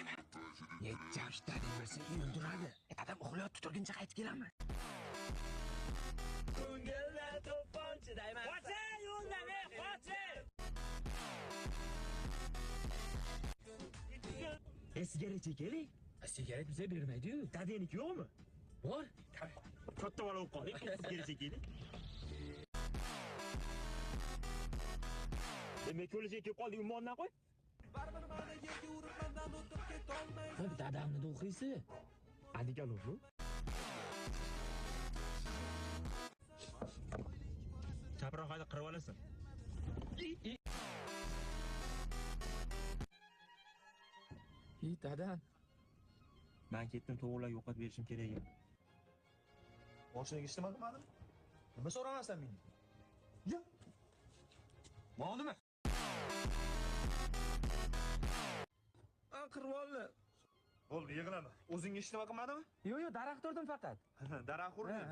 Dema. Jamshid bo'lsa uyindiradi. Dadam uxlayotib turguncha qaytib kelamiz. Ko'ngilda to'pponchi dayman. Qocha yo'ldan, qocha. Sigaret chekaylik. Sigaret bize bermaydi-yu. Dadeniki yo'qmi? Bor. Katta bola bo'lib qoldik. Sigaret chekaylik. Demak, ko'lga kelib qoldik, ummondan qo'y. Baribir mana yerga urib mendan o'tib ketolmay. Qo'y dadamni o'qiysi. Adigan o'g'li. Chaproq hayda qirib olasan. Dadam. Men ketdim, to'g'rilar yo'qotib berishim kerak edi. Moshinaga ishlama qilmadimi? Nima so'ramasdan mendan? Ya. Bo'ldimi? Qirvolni. Bo'ldi, yig'lama. O'zing ishlama qilmadimi? Yo'q, daraxt urdim faqat. Daraxt urding.